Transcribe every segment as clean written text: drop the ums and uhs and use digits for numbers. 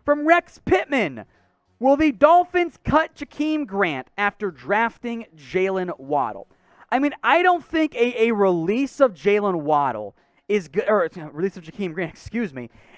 From Rex Pittman, will the Dolphins cut Jakeem Grant after drafting Jaylen Waddle? I mean, I don't think a release of Jaylen Waddle is release of Jakeem Grant,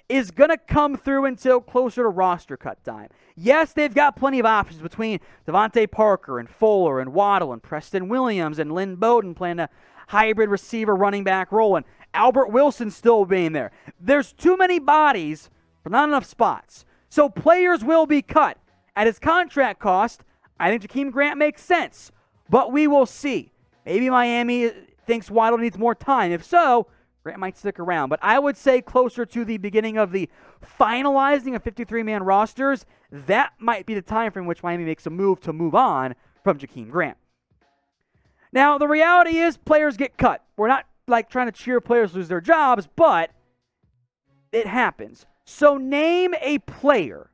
is going to come through until closer to roster cut time. Yes, they've got plenty of options between Devontae Parker and Fuller and Waddle and Preston Williams and Lynn Bowden playing a hybrid receiver running back role and Albert Wilson still being there. There's too many bodies but not enough spots. So players will be cut. At his contract cost, I think Jakeem Grant makes sense, but we will see. Maybe Miami thinks Waddle needs more time. If so, Grant might stick around. But I would say closer to the beginning of the finalizing of 53-man rosters, that might be the time frame in which Miami makes a move to move on from Jakeem Grant. Now, the reality is players get cut. We're not trying to cheer players lose their jobs, but it happens. So name a player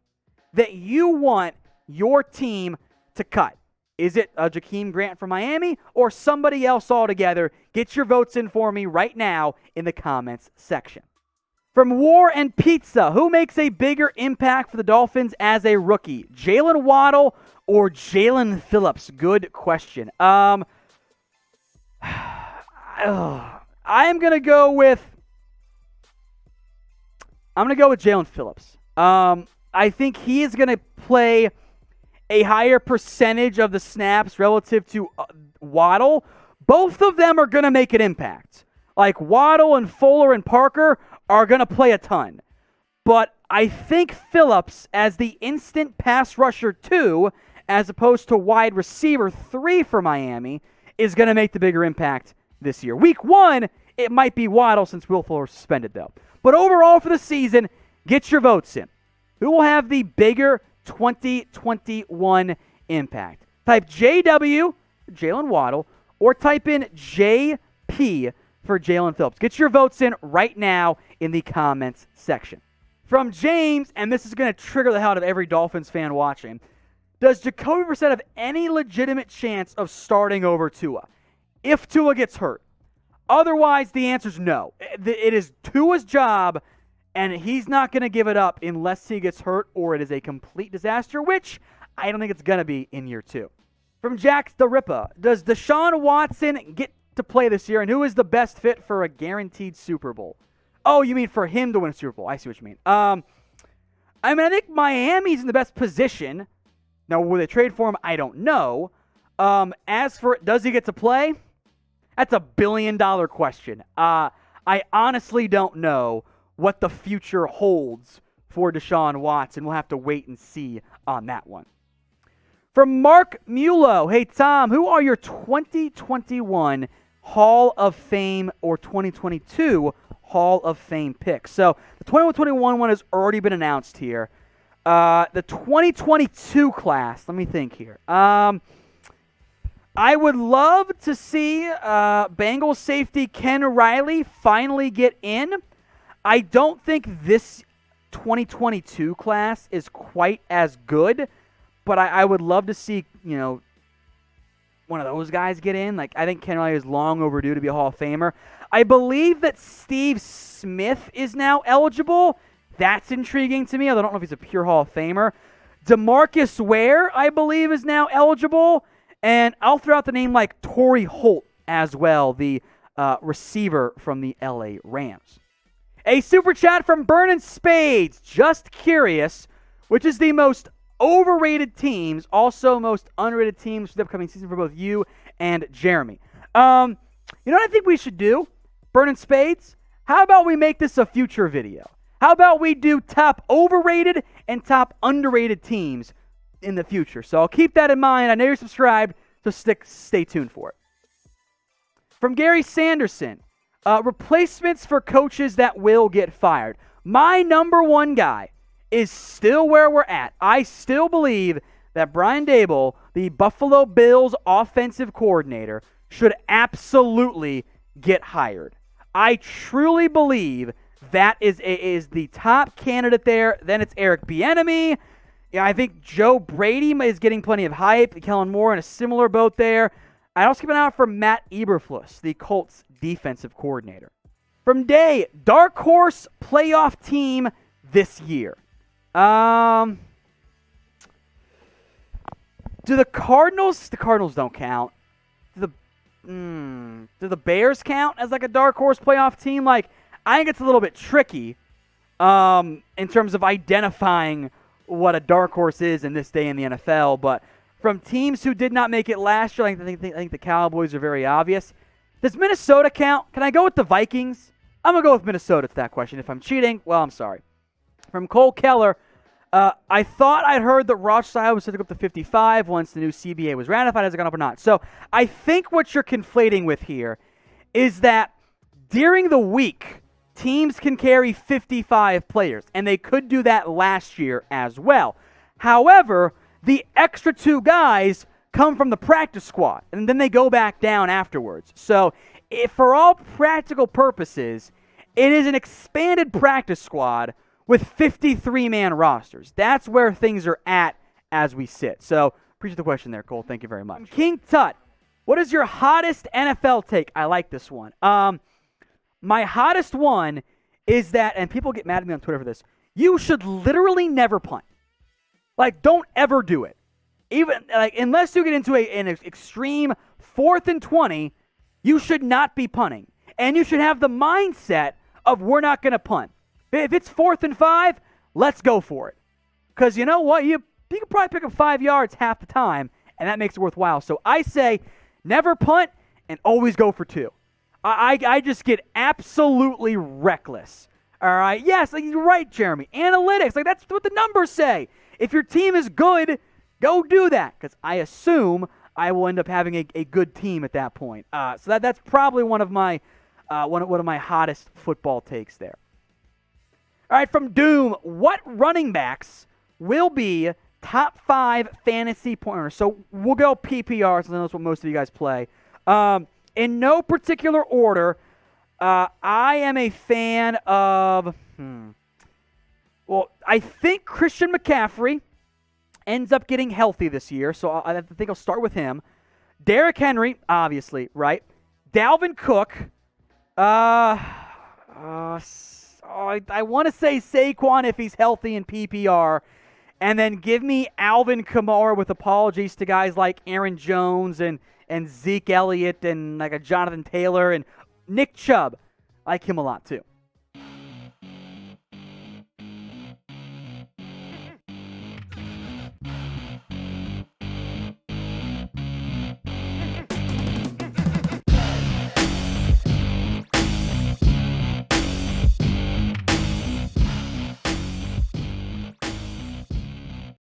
that you want your team to cut. Is it a Jakeem Grant from Miami or somebody else altogether? Get your votes in for me right now in the comments section. From War and Pizza, who makes a bigger impact for the Dolphins as a rookie? Jaylen Waddle or Jaelan Phillips? Good question. I'm going to go with Jaelan Phillips. I think he is going to play a higher percentage of the snaps relative to Waddle. Both of them are going to make an impact. Like Waddle and Fuller and Parker are going to play a ton. But I think Phillips as the instant pass rusher 2, as opposed to wide receiver 3 for Miami, is going to make the bigger impact this year. Week 1, it might be Waddle since Will Fuller is suspended, though. But overall for the season, get your votes in. Who will have the bigger 2021 impact? Type JW for Jaylen Waddle or type in JP for Jaelan Phillips. Get your votes in right now in the comments section. From James, and this is going to trigger the hell out of every Dolphins fan watching, does Jacoby Brissett have any legitimate chance of starting over Tua if Tua gets hurt? Otherwise, the answer is no. It is Tua's job, and he's not going to give it up unless he gets hurt or it is a complete disaster, which I don't think it's going to be in year 2. From Jax the Ripper, does Deshaun Watson get to play this year, and who is the best fit for a guaranteed Super Bowl? Oh, you mean for him to win a Super Bowl. I see what you mean. I think Miami's in the best position. Now, will they trade for him? I don't know. As for does he get to play? That's a billion-dollar question. I honestly don't know what the future holds for Deshaun Watson. We'll have to wait and see on that one. From Mark Mulo, hey, Tom, who are your 2021 Hall of Fame or 2022 Hall of Fame picks? So the 2021 one has already been announced here. The 2022 class, let me think here. I would love to see Bengals safety Ken Riley finally get in. I don't think this 2022 class is quite as good, but I would love to see, one of those guys get in. I think Ken Riley is long overdue to be a Hall of Famer. I believe that Steve Smith is now eligible. That's intriguing to me. I don't know if he's a pure Hall of Famer. DeMarcus Ware, I believe, is now eligible. And I'll throw out the name like Torrey Holt as well, the receiver from the LA Rams. A super chat from Burnin' Spades. Just curious, which is the most overrated teams, also most underrated teams for the upcoming season for both you and Jeremy? You know what I think we should do? Burnin' Spades, how about we make this a future video? How about we do top overrated and top underrated teams in the future? So I'll keep that in mind. I know you're subscribed, so stay tuned for it. From Gary Sanderson, replacements for coaches that will get fired. My number one guy is still where we're at. I still believe that Brian Daboll, the Buffalo Bills offensive coordinator, should absolutely get hired. I truly believe that is the top candidate there. Then it's Eric Bieniemy. Yeah, I think Joe Brady is getting plenty of hype. Kellen Moore in a similar boat there. I'd also keep an eye out for Matt Eberflus, the Colts defensive coordinator. From Day, dark horse playoff team this year. Do the Cardinals? The Cardinals don't count. Do the Bears count as like a dark horse playoff team? Like, I think it's a little bit tricky in terms of identifying what a dark horse is in this day in the NFL. But from teams who did not make it last year, I think the Cowboys are very obvious. Does Minnesota count? Can I go with the Vikings? I'm going to go with Minnesota to that question. If I'm cheating, well, I'm sorry. From Cole Keller, I thought I'd heard that Rothschild was set to go up to 55 once the new CBA was ratified. Has it gone up or not? So I think what you're conflating with here is that during the week, teams can carry 55 players, and they could do that last year as well. However, the extra 2 guys come from the practice squad, and then they go back down afterwards. So if for all practical purposes, it is an expanded practice squad with 53-man rosters. That's where things are at as we sit. So appreciate the question there, Cole. Thank you very much. King Tut, what is your hottest NFL take? I like this one. My hottest one is that, and people get mad at me on Twitter for this, you should literally never punt. Like, don't ever do it. Even like unless you get into an extreme 4th and 20, you should not be punting. And you should have the mindset of we're not going to punt. If it's 4th and 5, let's go for it. Because you know what? You can probably pick up 5 yards half the time, and that makes it worthwhile. So I say never punt and always go for 2. I just get absolutely reckless. All right? Yes, like, you're right, Jeremy. Analytics, like that's what the numbers say. If your team is good, go do that. Because I assume I will end up having a good team at that point. So that's probably one of my hottest football takes there. All right, from Doom, what running backs will be top 5 fantasy pointers? So we'll go PPR, since that's what most of you guys play. In no particular order, I am a fan of, well, I think Christian McCaffrey ends up getting healthy this year, so I think I'll start with him. Derrick Henry, obviously, right? Dalvin Cook. I want to say Saquon if he's healthy in PPR. And then give me Alvin Kamara with apologies to guys like Aaron Jones and Zeke Elliott and like a Jonathan Taylor and Nick Chubb. I like him a lot too.